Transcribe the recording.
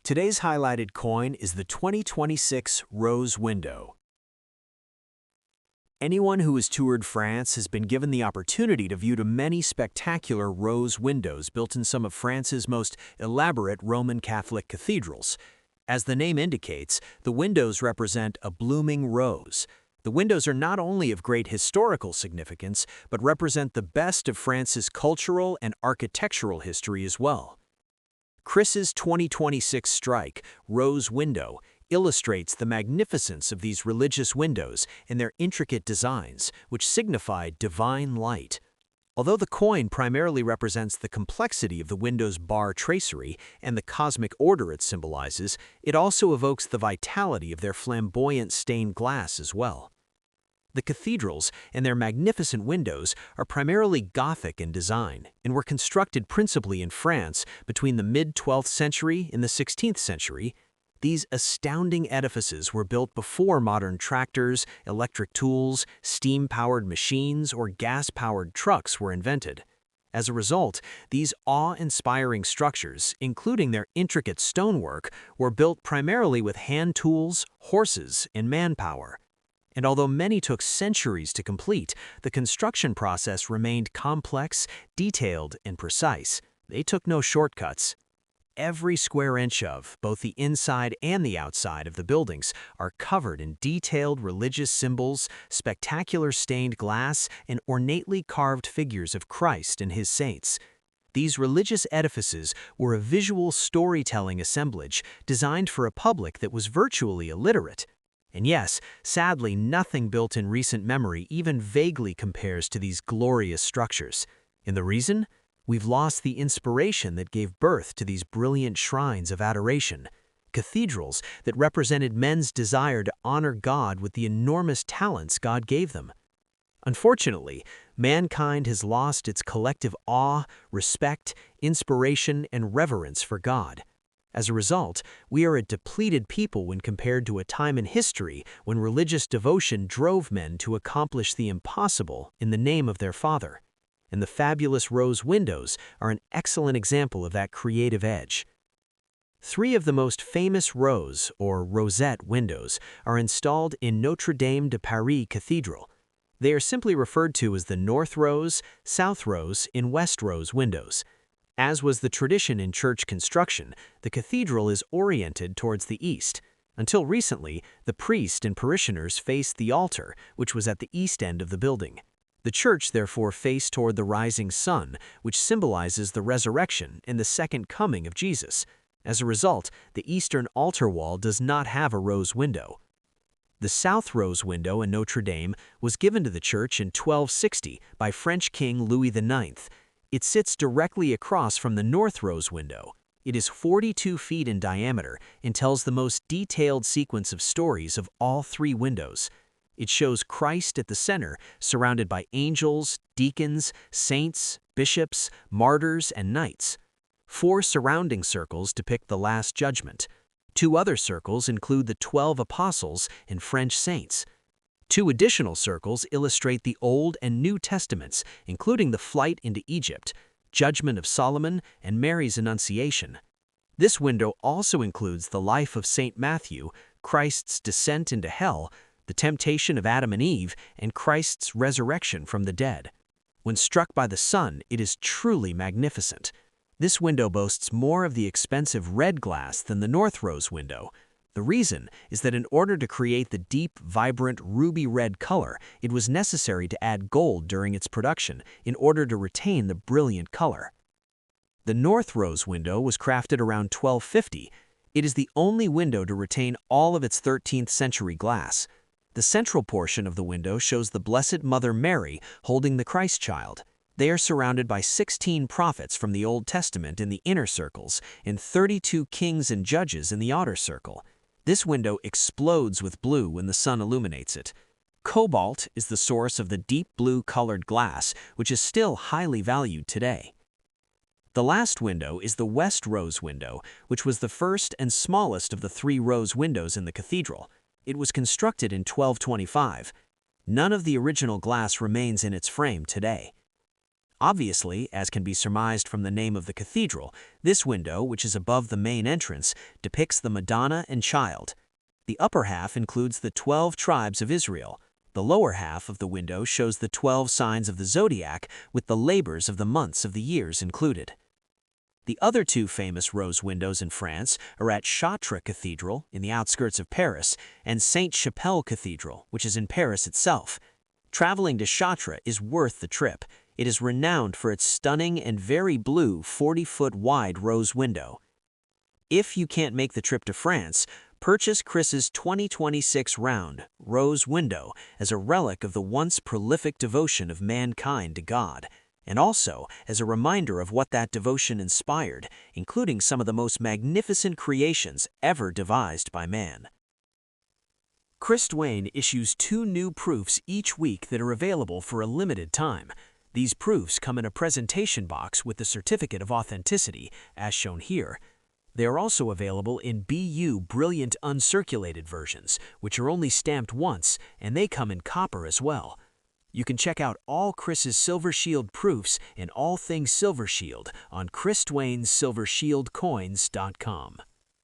Today's highlighted coin is the 2026 Rose Window. Anyone who has toured France has been given the opportunity to view the many spectacular rose windows built in some of France's most elaborate Roman Catholic cathedrals. As the name indicates, the windows represent a blooming rose. The windows are not only of great historical significance, but represent the best of France's cultural and architectural history as well. Chris's 2026 strike, Rose Window, illustrates the magnificence of these religious windows and their intricate designs, which signify divine light. Although the coin primarily represents the complexity of the window's bar tracery and the cosmic order it symbolizes, it also evokes the vitality of their flamboyant stained glass as well. The cathedrals and their magnificent windows are primarily Gothic in design and were constructed principally in France between the mid-12th century and the 16th century. These astounding edifices were built before modern tractors, electric tools, steam-powered machines, or gas-powered trucks were invented. As a result, these awe-inspiring structures, including their intricate stonework, were built primarily with hand tools, horses, and manpower. And although many took centuries to complete, the construction process remained complex, detailed, and precise. They took no shortcuts. Every square inch of both the inside and the outside of the buildings are covered in detailed religious symbols, spectacular stained glass, and ornately carved figures of Christ and his saints. These religious edifices were a visual storytelling assemblage designed for a public that was virtually illiterate. And yes, sadly, nothing built in recent memory even vaguely compares to these glorious structures. And the reason? We've lost the inspiration that gave birth to these brilliant shrines of adoration, cathedrals that represented men's desire to honor God with the enormous talents God gave them. Unfortunately, mankind has lost its collective awe, respect, inspiration, and reverence for God. As a result, we are a depleted people when compared to a time in history when religious devotion drove men to accomplish the impossible in the name of their Father. And the fabulous rose windows are an excellent example of that creative edge. Three of the most famous rose, or rosette, windows are installed in Notre Dame de Paris Cathedral. They are simply referred to as the North Rose, South Rose, and West Rose windows. As was the tradition in church construction, the cathedral is oriented towards the east. Until recently, the priest and parishioners faced the altar, which was at the east end of the building. The church therefore faced toward the rising sun, which symbolizes the resurrection and the second coming of Jesus. As a result, the eastern altar wall does not have a rose window. The South Rose window in Notre Dame was given to the church in 1260 by French King Louis IX. It sits directly across from the North Rose window. It is 42 feet in diameter and tells the most detailed sequence of stories of all three windows. It shows Christ at the center, surrounded by angels, deacons, saints, bishops, martyrs, and knights. 4 surrounding circles depict the Last Judgment. 2 other circles include the 12 apostles and French saints. 2 additional circles illustrate the Old and New Testaments, including the flight into Egypt, Judgment of Solomon, and Mary's Annunciation. This window also includes the life of Saint Matthew, Christ's descent into hell, the temptation of Adam and Eve, and Christ's resurrection from the dead. When struck by the sun, it is truly magnificent. This window boasts more of the expensive red glass than the North Rose window. The reason is that in order to create the deep, vibrant, ruby red color, it was necessary to add gold during its production in order to retain the brilliant color. The North Rose window was crafted around 1250. It is the only window to retain all of its 13th century glass. The central portion of the window shows the Blessed Mother Mary holding the Christ child. They are surrounded by 16 prophets from the Old Testament in the inner circles and 32 kings and judges in the outer circle. This window explodes with blue when the sun illuminates it. Cobalt is the source of the deep blue-colored glass, which is still highly valued today. The last window is the West Rose window, which was the first and smallest of the 3 rose windows in the cathedral. It was constructed in 1225. None of the original glass remains in its frame today. Obviously, as can be surmised from the name of the cathedral, this window, which is above the main entrance, depicts the Madonna and Child. The upper half includes the 12 tribes of Israel. The lower half of the window shows the 12 signs of the zodiac with the labors of the months of the years included. The other two famous rose windows in France are at Chartres Cathedral in the outskirts of Paris and Sainte-Chapelle Cathedral, which is in Paris itself. Traveling to Chartres is worth the trip. It is renowned for its stunning and very blue 40-foot wide rose window. If you can't make the trip to France, purchase Chris's 2026 round rose window as a relic of the once prolific devotion of mankind to God, and also as a reminder of what that devotion inspired, including some of the most magnificent creations ever devised by man. Duane issues 2 new proofs each week that are available for a limited time. These proofs come in a presentation box with the certificate of authenticity, as shown here. They are also available in BU Brilliant Uncirculated versions, which are only stamped once, and they come in copper as well. You can check out all Chris's Silver Shield proofs and all things Silver Shield on ChrisDuaneSilverShieldCoins.com.